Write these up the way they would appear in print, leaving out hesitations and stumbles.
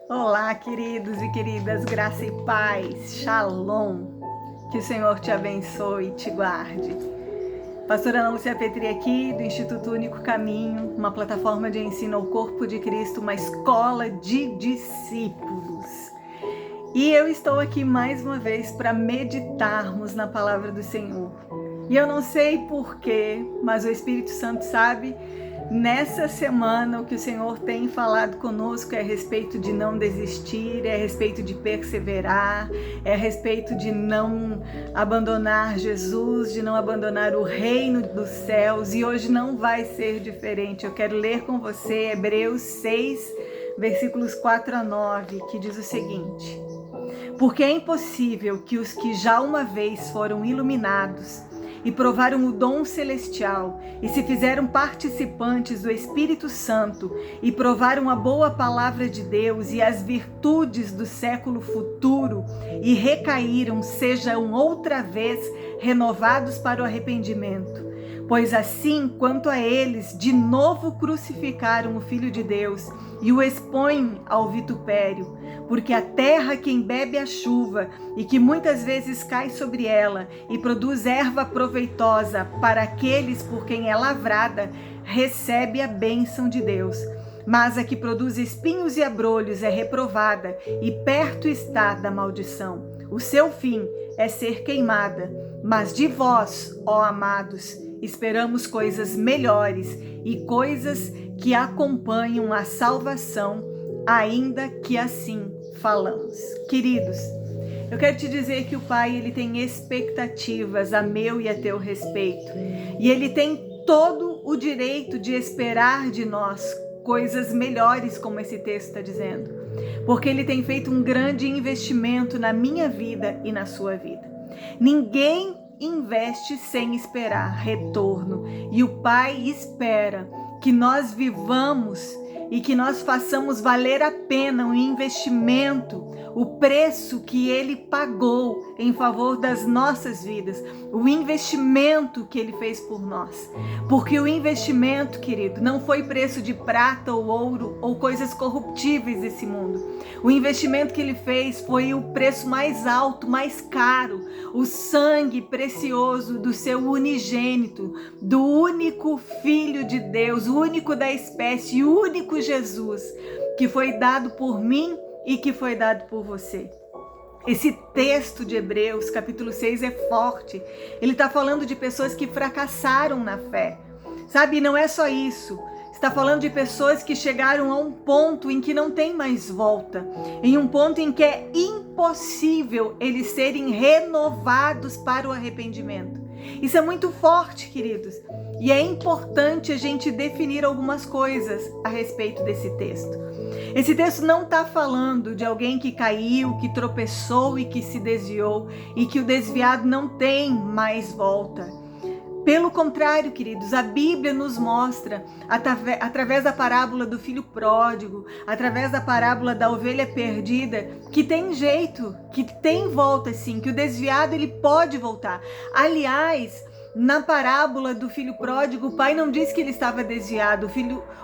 Olá, queridos e queridas, graça e paz, shalom, que o Senhor te abençoe e te guarde. Pastora Ana Lúcia Petri aqui, do Instituto Único Caminho, uma plataforma de ensino ao corpo de Cristo, uma escola de discípulos. E eu estou aqui mais uma vez para meditarmos na palavra do Senhor. E eu não sei porquê, mas o Espírito Santo sabe. Nessa semana, o que o Senhor tem falado conosco é a respeito de não desistir, é a respeito de perseverar, é a respeito de não abandonar Jesus, de não abandonar o reino dos céus, e hoje não vai ser diferente. Eu quero ler com você Hebreus 6, versículos 4 a 9, que diz o seguinte: porque é impossível que os que já uma vez foram iluminados e provaram o dom celestial, e se fizeram participantes do Espírito Santo, e provaram a boa palavra de Deus e as virtudes do século futuro, e recaíram, sejam outra vez renovados para o arrependimento. Pois assim, quanto a eles, de novo crucificaram o Filho de Deus e o expõem ao vitupério, porque a terra que embebe a chuva e que muitas vezes cai sobre ela e produz erva proveitosa para aqueles por quem é lavrada, recebe a bênção de Deus. Mas a que produz espinhos e abrolhos é reprovada e perto está da maldição. O seu fim é ser queimada. Mas de vós, ó amados, esperamos coisas melhores e coisas que acompanham a salvação, ainda que assim falamos. Queridos, eu quero te dizer que o Pai, ele tem expectativas a meu e a teu respeito. E ele tem todo o direito de esperar de nós coisas melhores, como esse texto está dizendo. Porque ele tem feito um grande investimento na minha vida e na sua vida. Ninguém investe sem esperar retorno, e o Pai espera que nós vivamos e que nós façamos valer a pena o investimento, o preço que Ele pagou em favor das nossas vidas, o investimento que Ele fez por nós. Porque o investimento, querido, não foi preço de prata ou ouro ou coisas corruptíveis desse mundo. O investimento que Ele fez foi o preço mais alto, mais caro, o sangue precioso do seu unigênito, do único Filho de Deus, o único da espécie, o único Jesus, que foi dado por mim e que foi dado por você. Esse texto de Hebreus, capítulo 6, é forte. Ele está falando de pessoas que fracassaram na fé. Sabe, não é só isso. Está falando de pessoas que chegaram a um ponto em que não tem mais volta. Em um ponto em que é impossível eles serem renovados para o arrependimento. Isso é muito forte, queridos. E é importante a gente definir algumas coisas a respeito desse texto. Esse texto não está falando de alguém que caiu, que tropeçou e que se desviou e que o desviado não tem mais volta. Pelo contrário, queridos, a Bíblia nos mostra, através da parábola do filho pródigo, através da parábola da ovelha perdida, que tem jeito, que tem volta sim, que o desviado ele pode voltar. Aliás, na parábola do filho pródigo, o pai não diz que ele estava desviado,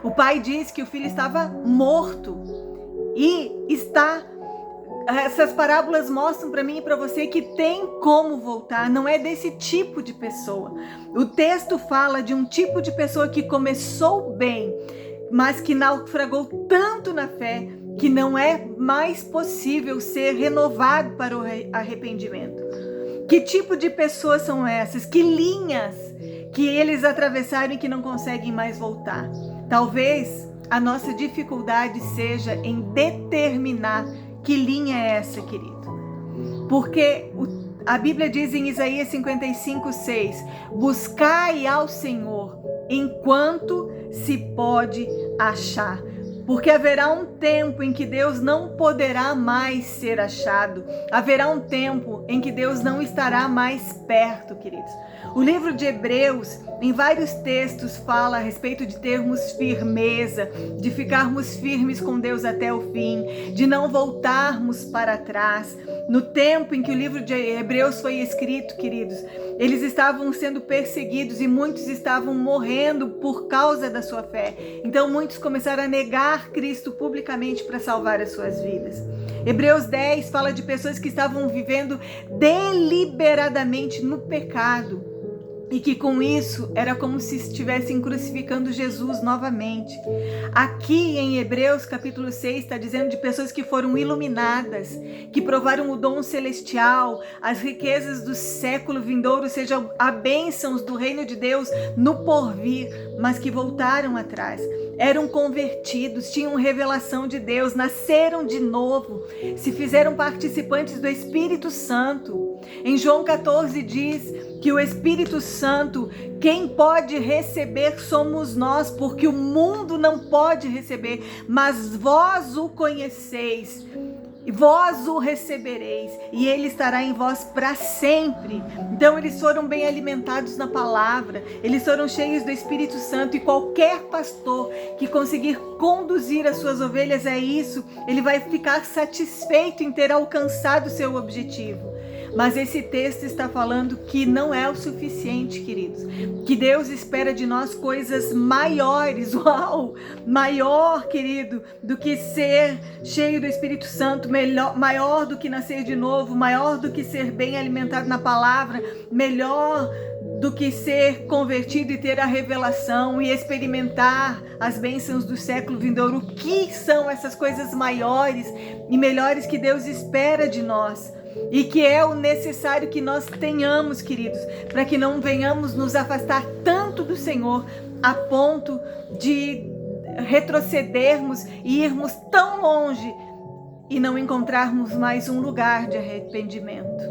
o pai diz que o filho estava morto. Essas parábolas mostram para mim e para você que tem como voltar, não é desse tipo de pessoa. O texto fala de um tipo de pessoa que começou bem, mas que naufragou tanto na fé que não é mais possível ser renovado para o arrependimento. Que tipo de pessoas são essas? Que linhas que eles atravessaram e que não conseguem mais voltar? Talvez a nossa dificuldade seja em determinar que linha é essa, querido? Porque a Bíblia diz em Isaías 55:6, buscai ao Senhor enquanto se pode achar. Porque haverá um tempo em que Deus não poderá mais ser achado. Haverá um tempo em que Deus não estará mais perto, queridos. O livro de Hebreus, em vários textos, fala a respeito de termos firmeza, de ficarmos firmes com Deus até o fim, de não voltarmos para trás, No tempo em que o livro de Hebreus foi escrito, queridos, eles estavam sendo perseguidos e muitos estavam morrendo por causa da sua fé. Então muitos começaram a negar Cristo publicamente para salvar as suas vidas. Hebreus 10 fala de pessoas que estavam vivendo deliberadamente no pecado. E que com isso era como se estivessem crucificando Jesus novamente. Aqui em Hebreus capítulo 6 está dizendo de pessoas que foram iluminadas, que provaram o dom celestial, as riquezas do século vindouro, seja a bênçãos do reino de Deus no porvir, mas que voltaram atrás. Eram convertidos, tinham revelação de Deus, nasceram de novo, se fizeram participantes do Espírito Santo. Em João 14 diz que o Espírito Santo, quem pode receber somos nós, porque o mundo não pode receber, mas vós o conheceis. E vós o recebereis, e ele estará em vós para sempre. Então eles foram bem alimentados na palavra, eles foram cheios do Espírito Santo, e qualquer pastor que conseguir conduzir as suas ovelhas a isso, ele vai ficar satisfeito em ter alcançado o seu objetivo. Mas esse texto está falando que não é o suficiente, queridos. Que Deus espera de nós coisas maiores, maior, querido, do que ser cheio do Espírito Santo, maior do que nascer de novo, maior do que ser bem alimentado na palavra, melhor do que ser convertido e ter a revelação e experimentar as bênçãos do século vindouro. O que são essas coisas maiores e melhores que Deus espera de nós? E que é o necessário que nós tenhamos, queridos, para que não venhamos nos afastar tanto do Senhor a ponto de retrocedermos e irmos tão longe e não encontrarmos mais um lugar de arrependimento.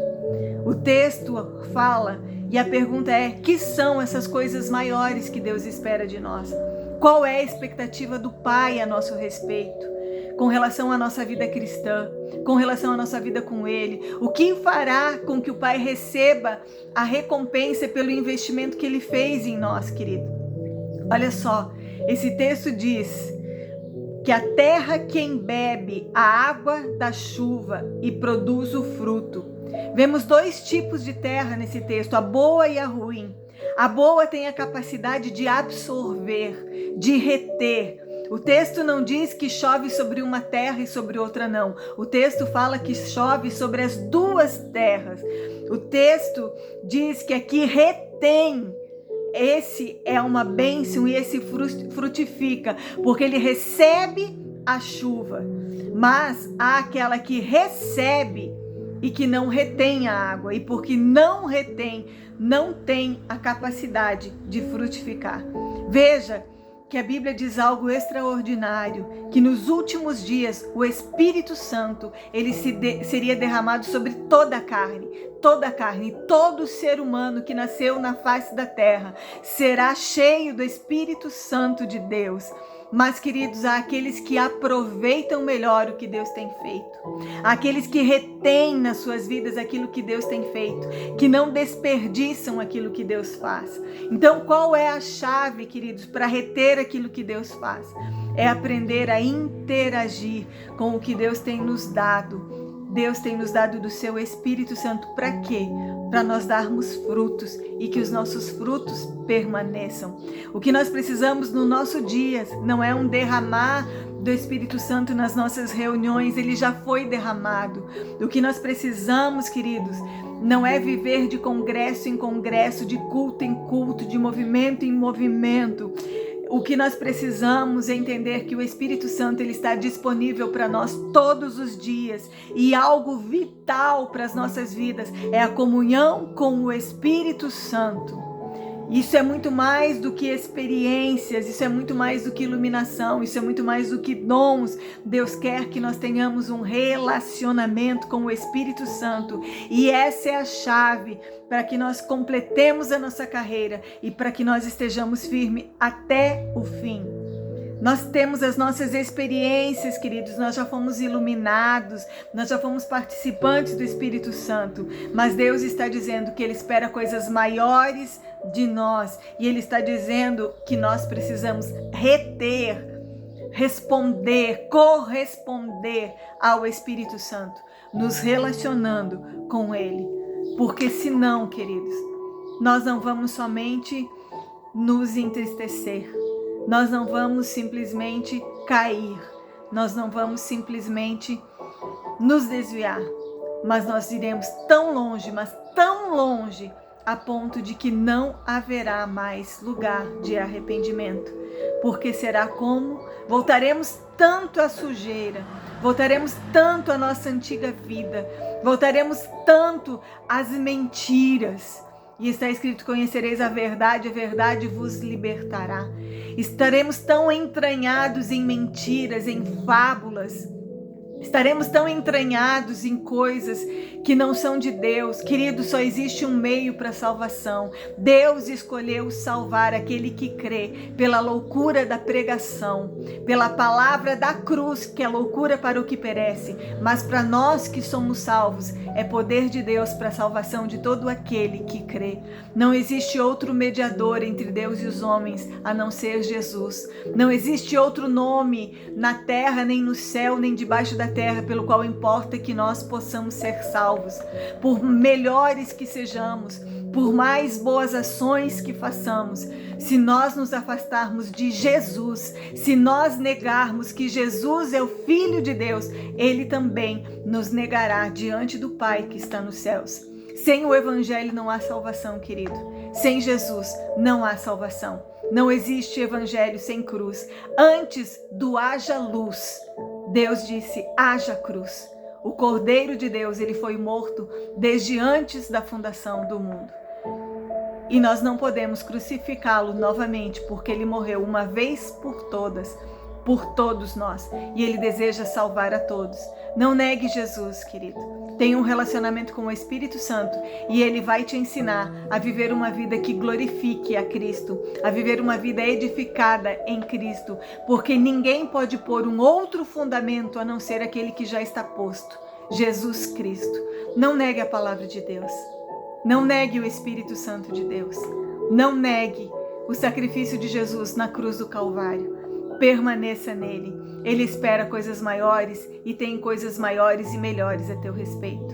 O texto fala e a pergunta é: que são essas coisas maiores que Deus espera de nós? Qual é a expectativa do Pai a nosso respeito? Com relação à nossa vida cristã, com relação à nossa vida com Ele, o que fará com que o Pai receba a recompensa pelo investimento que Ele fez em nós, querido? Olha só, esse texto diz que a terra quem bebe a água da chuva e produz o fruto. Vemos dois tipos de terra nesse texto, a boa e a ruim. A boa tem a capacidade de absorver, de reter. O texto não diz que chove sobre uma terra e sobre outra não. O texto fala que chove sobre as duas terras. O texto diz que aqui retém. Esse é uma bênção e esse frutifica, porque ele recebe a chuva. Mas há aquela que recebe e que não retém a água. E porque não retém, não tem a capacidade de frutificar. Veja que a Bíblia diz algo extraordinário, que nos últimos dias o Espírito Santo ele seria derramado sobre toda a carne, todo ser humano que nasceu na face da terra será cheio do Espírito Santo de Deus. Mas, queridos, há aqueles que aproveitam melhor o que Deus tem feito, aqueles que retêm nas suas vidas aquilo que Deus tem feito, que não desperdiçam aquilo que Deus faz. Então, qual é a chave, queridos, para reter aquilo que Deus faz? É aprender a interagir com o que Deus tem nos dado. Deus tem nos dado do seu Espírito Santo para quê? Para nós darmos frutos e que os nossos frutos permaneçam. O que nós precisamos no nosso dia não é um derramar do Espírito Santo nas nossas reuniões, ele já foi derramado. O que nós precisamos, queridos, não é viver de congresso em congresso, de culto em culto, de movimento em movimento. O que nós precisamos é entender que o Espírito Santo ele está disponível para nós todos os dias, e algo vital para as nossas vidas é a comunhão com o Espírito Santo. Isso é muito mais do que experiências, isso é muito mais do que iluminação, isso é muito mais do que dons. Deus quer que nós tenhamos um relacionamento com o Espírito Santo, e essa é a chave para que nós completemos a nossa carreira e para que nós estejamos firmes até o fim. Nós temos as nossas experiências, queridos, nós já fomos iluminados, nós já fomos participantes do Espírito Santo, mas Deus está dizendo que Ele espera coisas maiores de nós, e Ele está dizendo que nós precisamos reter, responder, corresponder ao Espírito Santo. nos relacionando com Ele. Porque senão, queridos, nós não vamos somente nos entristecer, nós não vamos simplesmente cair, nós não vamos simplesmente nos desviar, mas nós iremos tão longe, mas tão longe, a ponto de que não haverá mais lugar de arrependimento. Porque será como? Voltaremos tanto à sujeira, voltaremos tanto à nossa antiga vida, voltaremos tanto às mentiras. E está escrito: conhecereis a verdade vos libertará. Estaremos tão entranhados em mentiras, em fábulas, estaremos tão entranhados em coisas que não são de Deus. Querido, só existe um meio para a salvação. Deus escolheu salvar aquele que crê pela loucura da pregação, pela palavra da cruz, que é loucura para o que perece, mas para nós que somos salvos, é poder de Deus para a salvação de todo aquele que crê. Não existe outro mediador entre Deus e os homens a não ser Jesus. Não existe outro nome na terra, nem no céu, nem debaixo da terra, pelo qual importa que nós possamos ser salvos. Por melhores que sejamos, por mais boas ações que façamos, se nós nos afastarmos de Jesus, se nós negarmos que Jesus é o Filho de Deus, Ele também nos negará diante do Pai que está nos céus. Sem o Evangelho não há salvação, querido. Sem Jesus não há salvação. Não existe Evangelho sem cruz. Antes do haja luz, Deus disse: haja cruz. O Cordeiro de Deus, ele foi morto desde antes da fundação do mundo. E nós não podemos crucificá-lo novamente, porque ele morreu uma vez por todas, por todos nós. E ele deseja salvar a todos. Não negue Jesus, querido. Tenha um relacionamento com o Espírito Santo e ele vai te ensinar a viver uma vida que glorifique a Cristo, a viver uma vida edificada em Cristo, porque ninguém pode pôr um outro fundamento a não ser aquele que já está posto, Jesus Cristo. Não negue a palavra de Deus. Não negue o Espírito Santo de Deus. Não negue o sacrifício de Jesus na cruz do Calvário. Permaneça nele. Ele espera coisas maiores e tem coisas maiores e melhores a teu respeito.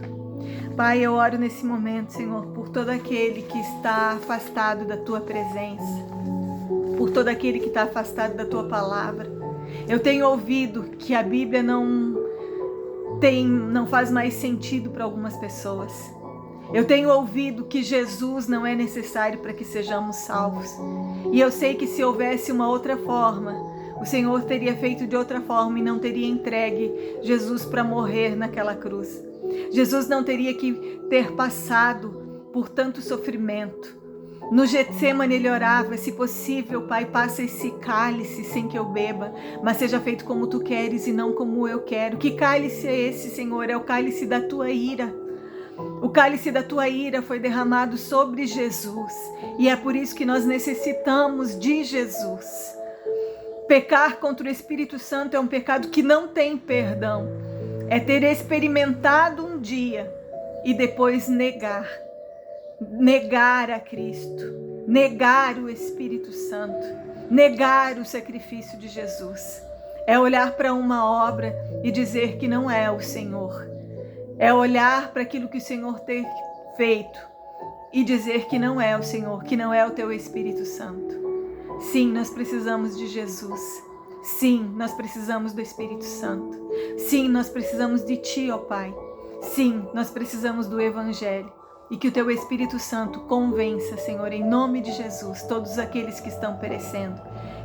Pai, eu oro nesse momento, Senhor, por todo aquele que está afastado da tua presença, por todo aquele que está afastado da tua palavra. Eu tenho ouvido que a Bíblia não faz mais sentido para algumas pessoas. Eu tenho ouvido que Jesus não é necessário para que sejamos salvos. E eu sei que se houvesse uma outra forma, o Senhor teria feito de outra forma e não teria entregue Jesus para morrer naquela cruz. Jesus não teria que ter passado por tanto sofrimento. No Getsemane ele orava: se possível, Pai, passa esse cálice sem que eu beba, mas seja feito como tu queres e não como eu quero. Que cálice é esse, Senhor? É o cálice da tua ira. O cálice da tua ira foi derramado sobre Jesus e é por isso que nós necessitamos de Jesus. Pecar contra o Espírito Santo é um pecado que não tem perdão. É ter experimentado um dia e depois negar a Cristo, negar o Espírito Santo, negar o sacrifício de Jesus. É olhar para uma obra e dizer que não é o Senhor. É olhar para aquilo que o Senhor tem feito e dizer que não é o Senhor, que não é o teu Espírito Santo. Sim, nós precisamos de Jesus. Sim, nós precisamos do Espírito Santo. Sim, nós precisamos de Ti, ó Pai. Sim, nós precisamos do Evangelho. E que o Teu Espírito Santo convença, Senhor, em nome de Jesus, todos aqueles que estão perecendo.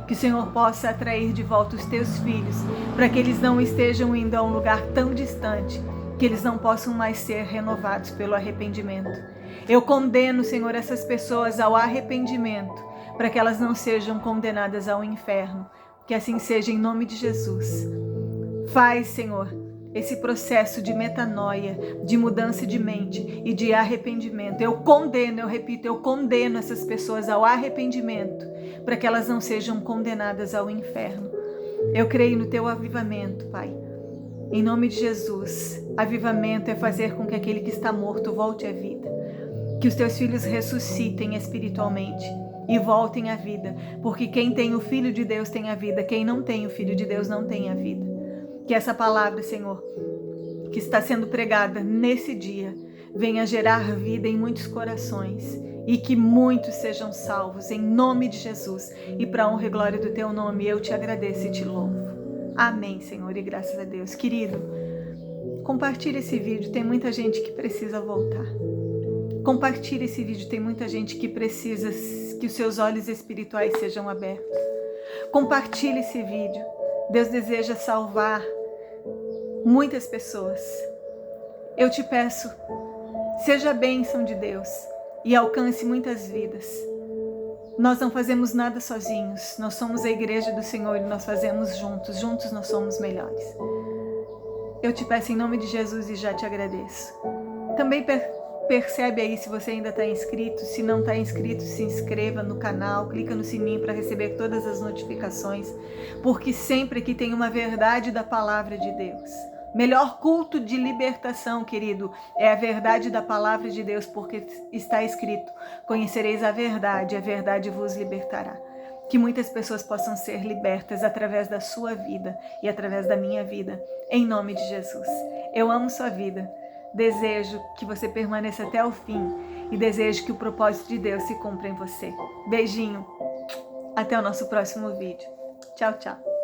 Que o Senhor possa atrair de volta os Teus filhos, para que eles não estejam indo a um lugar tão distante, que eles não possam mais ser renovados pelo arrependimento. Eu condeno, Senhor, essas pessoas ao arrependimento, para que elas não sejam condenadas ao inferno. Que assim seja em nome de Jesus. Faz, Senhor, esse processo de metanoia, de mudança de mente e de arrependimento. Eu condeno, eu repito, eu condeno essas pessoas ao arrependimento, para que elas não sejam condenadas ao inferno. Eu creio no Teu avivamento, Pai. Em nome de Jesus, avivamento é fazer com que aquele que está morto volte à vida. Que os Teus filhos ressuscitem espiritualmente e voltem à vida, porque quem tem o Filho de Deus tem a vida, quem não tem o Filho de Deus não tem a vida. Que essa palavra, Senhor, que está sendo pregada nesse dia venha gerar vida em muitos corações e que muitos sejam salvos em nome de Jesus. E para a honra e glória do teu nome, eu te agradeço e te louvo. Amém, Senhor, e graças a Deus. Querido, compartilhe esse vídeo, tem muita gente que precisa voltar. Compartilhe esse vídeo, tem muita gente que precisa que os seus olhos espirituais sejam abertos. Compartilhe esse vídeo. Deus deseja salvar muitas pessoas. Eu te peço, seja a bênção de Deus e alcance muitas vidas. Nós não fazemos nada sozinhos, nós somos a igreja do Senhor e nós fazemos juntos, juntos nós somos melhores. Eu te peço em nome de Jesus e já te agradeço. Também percebe aí se você ainda está inscrito, se não está inscrito, se inscreva no canal, clica no sininho para receber todas as notificações, porque sempre que tem uma verdade da palavra de Deus. Melhor culto de libertação, querido, é a verdade da palavra de Deus, porque está escrito: conhecereis a verdade vos libertará. Que muitas pessoas possam ser libertas através da sua vida e através da minha vida, em nome de Jesus. Eu amo sua vida, desejo que você permaneça até o fim e desejo que o propósito de Deus se cumpra em você. Beijinho, até o nosso próximo vídeo. Tchau, tchau.